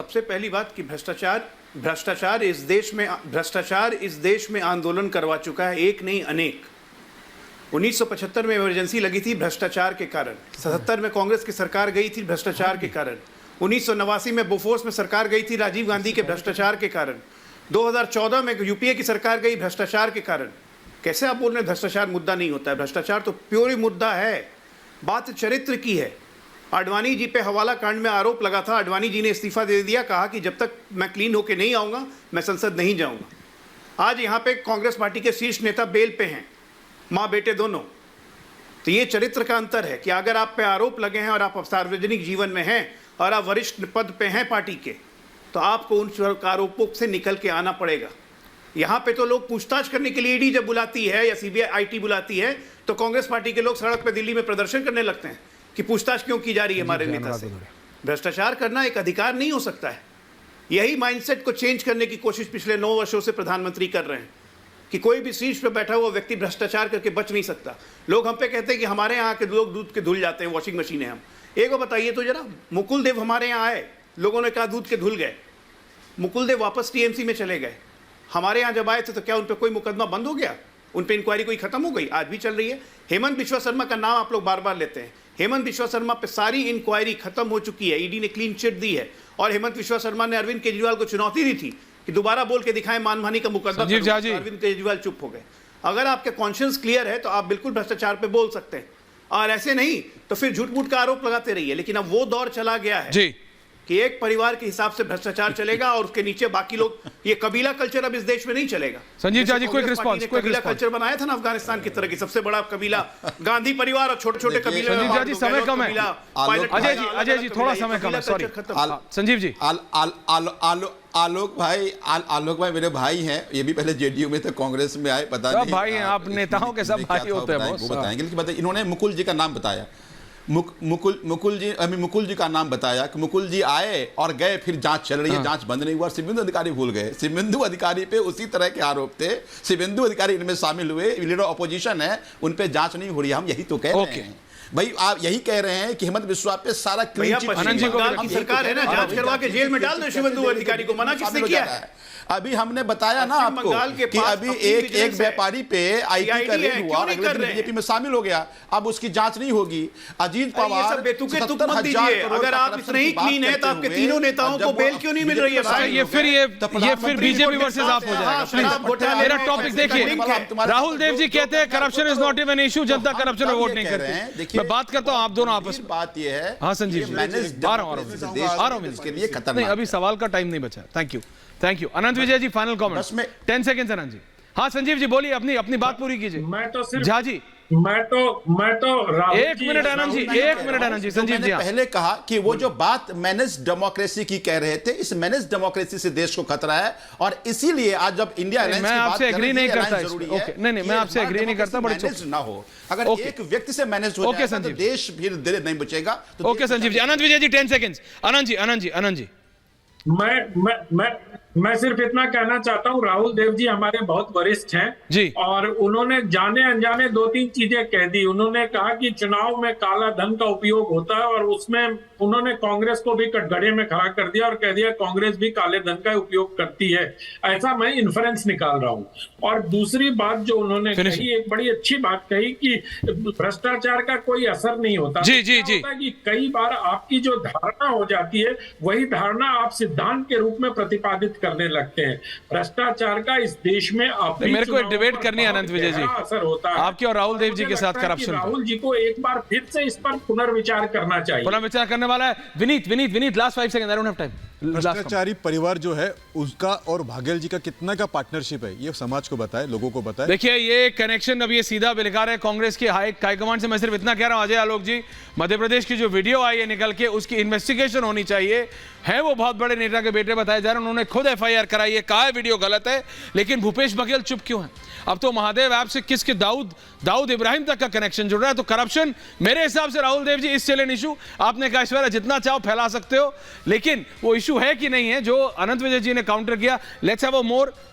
सबसे पहली बात कि भ्रष्टाचार इस देश में आंदोलन करवा चुका है, एक नहीं अनेक। 1975 में इमरजेंसी लगी थी भ्रष्टाचार के कारण, 77 में कांग्रेस की सरकार गई थी भ्रष्टाचार के कारण, 1989 में बोफोर्स में सरकार गई थी राजीव गांधी के भ्रष्टाचार के कारण, 2014 में यूपीए की सरकार गई भ्रष्टाचार के कारण। कैसे आप बोल रहे हैं भ्रष्टाचार मुद्दा नहीं होता है? भ्रष्टाचार तो प्योर ही मुद्दा है। बात चरित्र की है। आडवाणी जी पे हवाला कांड में आरोप लगा था, आडवाणी जी ने इस्तीफा दे दिया, कहा कि जब तक मैं क्लीन होके नहीं आऊँगा मैं संसद नहीं जाऊँगा। आज यहाँ पे कांग्रेस पार्टी के शीर्ष नेता बेल पे हैं, माँ बेटे दोनों। तो ये चरित्र का अंतर है कि अगर आप पे आरोप लगे हैं और आप सार्वजनिक जीवन में हैं और आप वरिष्ठ पद पे हैं पार्टी के, तो आपको उन आरोपों से निकल के आना पड़ेगा। यहाँ पे तो लोग पूछताछ करने के लिए ईडी जब बुलाती है या सीबीआई आईटी बुलाती है तो कांग्रेस पार्टी के लोग सड़क पे दिल्ली में प्रदर्शन करने लगते हैं कि पूछताछ क्यों की जा रही है हमारे नेता से। भ्रष्टाचार करना एक अधिकार नहीं हो सकता है। यही माइंडसेट को चेंज करने की कोशिश पिछले 9 वर्षों से प्रधानमंत्री कर रहे हैं कि कोई भी शीर्ष पे बैठा हुआ व्यक्ति भ्रष्टाचार करके बच नहीं सकता। लोग हम पे कहते हैं कि हमारे यहाँ के लोग दूध के धुल जाते हैं, वॉशिंग मशीन है हम। एक बार बताइए तो जरा, मुकुल देव हमारे यहाँ आए, लोगों ने कहा दूध के धुल गए, मुकुल देव वापस टीएमसी में चले गए। हमारे यहाँ जब आए थे तो क्या उन पर कोई मुकदमा बंद हो गया? उन पर इंक्वायरी कोई खत्म हो गई? आज भी चल रही है। हेमंत बिश्वा शर्मा का नाम आप लोग बार बार लेते हैं। हेमंत बिश्वा शर्मा पे सारी इंक्वायरी खत्म हो चुकी है, ईडी ने क्लीन चिट दी है। और हेमंत बिश्वा शर्मा ने अरविंद केजरीवाल को चुनौती दी थी कि दोबारा बोल के दिखाएं मानहानि का मुकदमा। अरविंद केजरीवाल चुप हो गए। अगर आपके कॉन्शियंस क्लियर है तो आप बिल्कुल भ्रष्टाचार पे बोल सकते हैं, और ऐसे नहीं तो फिर झूठ मूठ का आरोप लगाते रहिए। लेकिन अब वो दौर चला गया है जी कि एक परिवार के हिसाब से भ्रष्टाचार चलेगा और उसके नीचे बाकी लोग। ये कबीला कल्चर अब इस देश में नहीं चलेगा। संजीव जी समय कम है। अजय जी थोड़ा समय कम है, सॉरी। संजीव जी। आलोक भाई मेरे भाई हैं, ये भी पहले जेडीयू में थे, कांग्रेस में आए, पता नहीं। सब भाई हैं आप, नेताओं के सब भाई होते हैं, वो बताएंगे। लेकिन इन्होंने मुकुल जी का नाम बताया, मुकुल जी का नाम बताया कि मुकुल जी आए और गए, फिर जांच चल रही है, जांच बंद नहीं हुआ। शिवेंदु अधिकारी भूल गए। शिवेंदु अधिकारी पे उसी तरह के आरोप थे, शिवेंदु अधिकारी इनमें शामिल हुए, लीडर ऑपोजिशन है, उन पे जांच नहीं हो रही है। हम यही तो कह रहे हैं भाई, आप यही कह रहे हैं कि हेमंत बिश्वा पे सारा क्लीन चिट की सरकार है ना, जांच करवा के जेल में डाल दो शिवेंदु अधिकारी को। मना किसने किया है? अभी हमने बताया ना आपको कि अभी एक व्यापारी पे आईटी का रेड हुआ और अगले दिन बीजेपी में शामिल हो गया। अब उसकी जांच नहीं होगी। अजीत पवार अगर आप इतने ही क्लीन है तो आपके तीनों नेताओं को बेल क्यों नहीं मिल रही है भाई? ये फिर बीजेपी वर्सेस आप हो जाएगा। मेरा टॉपिक देखिए, राहुल देव जी कहते हैं corruption is not even issue, Janata corruption में वोट नहीं करती। मैं बात करता हूं आप दोनों आपस में। बात ये है, हाँ संजीव जी, आ रहा हूं इसके लिए खतरनाक। नहीं, अभी सवाल का टाइम नहीं बचा। Thank you. Anant Vijay ji, final comment 10 seconds. Anant ji. हाँ संजीव जी बोलिए, अपनी बात पूरी कीजिए। मैं तो सिर्फ झा जी, मैं तो एक मिनट आनंद जी, संजीव जी। पहले कहा कि वो जो बात मैनेज डेमोक्रेसी की कह रहे थे, इस मैनेज डेमोक्रेसी से देश को खतरा है, और इसीलिए आज जब इंडिया अलायंस की बात कर रहे हैं, अलायंस जरूरी है। नहीं, मैं आपसे एग्री नहीं करता, बट मैनेज ना हो। अगर एक व्यक्ति से मैनेज हो जाए तो देश फिर धीरे नहीं बचेगा। ओके संजीव जी। अनंत विजय जी 10 सेकंड्स। अनंत जी। मैं सिर्फ इतना कहना चाहता हूं, राहुल देव जी हमारे बहुत वरिष्ठ हैं जी, और उन्होंने जाने अनजाने 2-3 चीजें कह दी। उन्होंने कहा कि चुनाव में काला धन का उपयोग होता है, और उसमें उन्होंने कांग्रेस को भी कटघरे में खड़ा कर दिया और कह दिया कांग्रेस भी काले धन का उपयोग करती है। ऐसा मैं इन्फ्रेंस निकाल रहा हूं। और दूसरी बात जो उन्होंने कही, एक बड़ी अच्छी बात कही कि भ्रष्टाचार का कोई असर नहीं होता। जी। कि कई बार आपकी जो धारणा हो जाती है, वही धारणा आप सिद्धांत के रूप में प्रतिपादित करने लगते हैं। भ्रष्टाचार का इस देश में मेरे को एक डिबेट करनी है अनंत विजय जी, असर होता है आपके और राहुल देव जी के साथ करप्शन। राहुल जी को एक बार फिर से इस पर पुनर्विचार करना चाहिए। पुनर्विचार करने वाला है Vineet last 5 second, I don't have time. भ्रष्टाचारी परिवार जो है उसका और भागेल जी का कितना का पार्टनरशिप है, ये समाज को बताए, लोगों को बताए। देखिए ये कनेक्शन अब ये सीधा बिलकार है कांग्रेस की हाईकमांड से। मैं सिर्फ इतना कह रहा हूं अजय आलोक जी, मध्य प्रदेश की जो वीडियो आई है निकल के, उसकी इन्वेस्टिगेशन होनी चाहिए। है वो बहुत बड़े नेता के बेटे बताए जा रहे हैं, उन्होंने खुद एफआईआर कराई है, कहा है वीडियो गलत है, लेकिन भूपेश बघेल चुप क्यों है? अब तो महादेव ऐप से किसके दाऊद इब्राहिम तक का कनेक्शन जुड़ रहा है। तो करप्शन मेरे हिसाब से राहुल देव जी इस चैलेंज इशू, आपने कहा ऐश्वर्या जितना चाहो फैला सकते हो, लेकिन वो इशू है कि नहीं है जो अनंत विजय जी ने काउंटर किया। Let's have a more